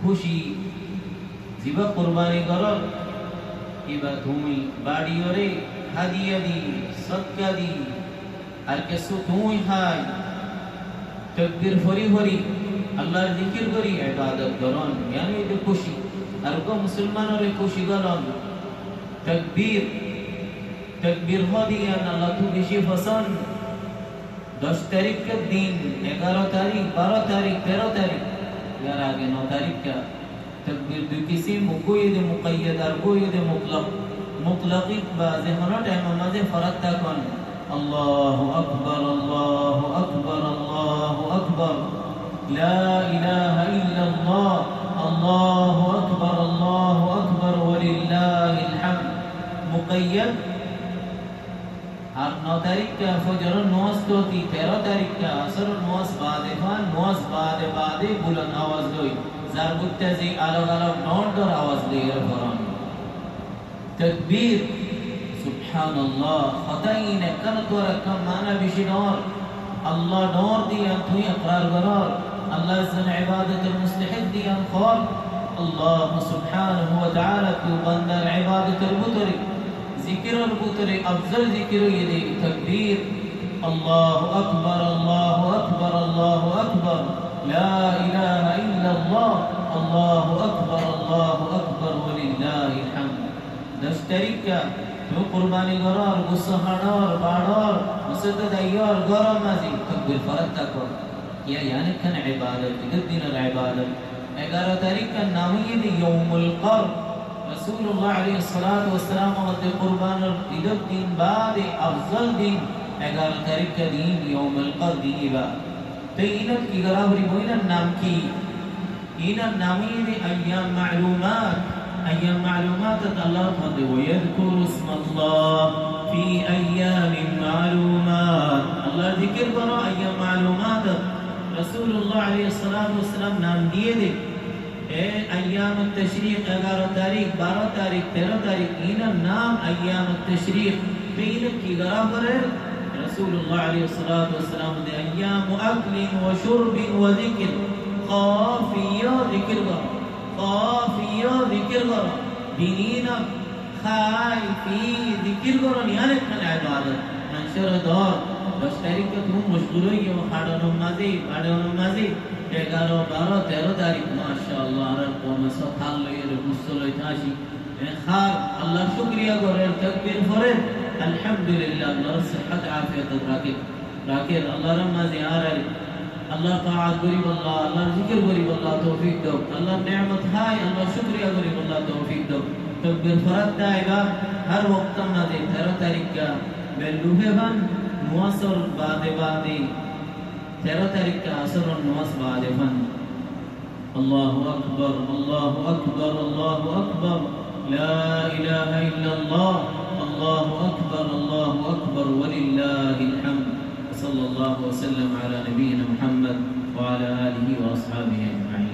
খুশি জিবা কুরবানি করো কিবা তুমি বাড়ি ওরে হাদিয়া দি সদকা দি আর কিছু তুমি খাই তাকবীর ভরি ভরি আল্লাহর জিকির করি ইবাদত করন yani এটা খুশি আর কো মুসলমানরে খুশি করন তাকবীর তাকবীর হদিয়া আল্লাহ তো বেশি পছন্দ 10 तारीख के दिन 11 तारीख 12 तारीख 13 तारीख यार आगे 9 तारीख का तकबीर दो किसी मुक़य्यद मुक़य्यद और मुक़य्यद मुतलक मुतलकी बाज़े हर टाइम नमाज़े फरज तकन अल्लाहु अकबर ला इलाहा इल्लल्लाह अल्लाहु अकबर वलिल्लाहिल हम्द मुक़य्यद और 9 तारीख का फजर नमाज तो थी 13 तारीख का असर नमाज बाद बुलंद आवाज दोई जार बुत्ते से अलग-अलग नोट और आवाज दे रहा तकबीर सुभानअल्लाह खताइन कनत व रकम माना बिशनोर अल्लाह नूर दिया तू इकरार करो अल्लाह जन इबादत मुस्तहिक दिया खौर अल्लाह सुब्हानहु व तआला तू बंदा इबादत बुतरी जिक्र और बुतरे अफजल जिक्र ये दे तकबीर अल्लाहु अकबर ला इलाहा इल्लल्लाह अल्लाहु अकबर वलिल्लाहिल हम्द 10 तारीख का तो कुर्बानी करो और गुस्सा और बाड़ोर मुसद्दद अय्यार गरम माजी तकबीर फरज तको या यानी कन इबादत दिन इबादत 11 तारीख का नाम ये यौमुल क़र रसूलुल्लाह अलैहि सल्लल्लाहु अलैहि वसल्लम मत कुर्बान और इदब दिन बाद अफजल दिन 11 तारीख का दिन यौमुल क़र दीवा तो इनन की गरावरी होइना नाम की इनन नामी ने अय्याम मालूमात अल्लाह फदे व यذكر اسم الله في ايام معلومات अल्लाह जिक्र करो अय्याम मालूमात रसूलुल्लाह अलैहि सल्लल्लाहु अलैहि वसल्लम नाम दिए दे अय्याम तशरीक 11 तारीख 12 तारीख 13 तारीख इन नाम अय्याम तशरीक तीन की बराबर है रसूलुल्लाह अलैहि वसल्लम दे अय्याम अक्ल व शुर्ब व ज़िक्र काफिया ज़िक्र करो दीना खाइफी ज़िक्र करो यानी खाना इबादत मंशर दौर 10 तारीख को तुम मशगूल हो ये खाड़ा नमाज़ी 11 12 13 तारीख माशाअल्लाह अरे कौन सा थाल ले रे मुस्तलो इताशी खार अल्लाह शुक्रिया करे तकबीर फरे अल्हम्दुलिल्लाह अल्लाह सेहत आफियत राके अल्लाह रमज़ी आ रही अल्लाह ताआत गरीब अल्लाह जिक्र गरीब अल्लाह तौफीक दो अल्लाह नेमत हाय अल्लाह शुक्रिया गरीब अल्लाह तौफीक दो तकबीर फरज दाएगा हर वक्त में 13 तारीख का बेलुहे बन मुअस्सर बादे 13 तारीख का असर और नमाज बाद फन अल्लाहु अकबर ला इलाहा इल्लल्लाह अल्लाहु अकबर वलिल्लाहिल हम्द सल्लल्लाहु वसल्लम अला नबीना मुहम्मद व अला आलिहि व अस्हाबिहि अजमईन।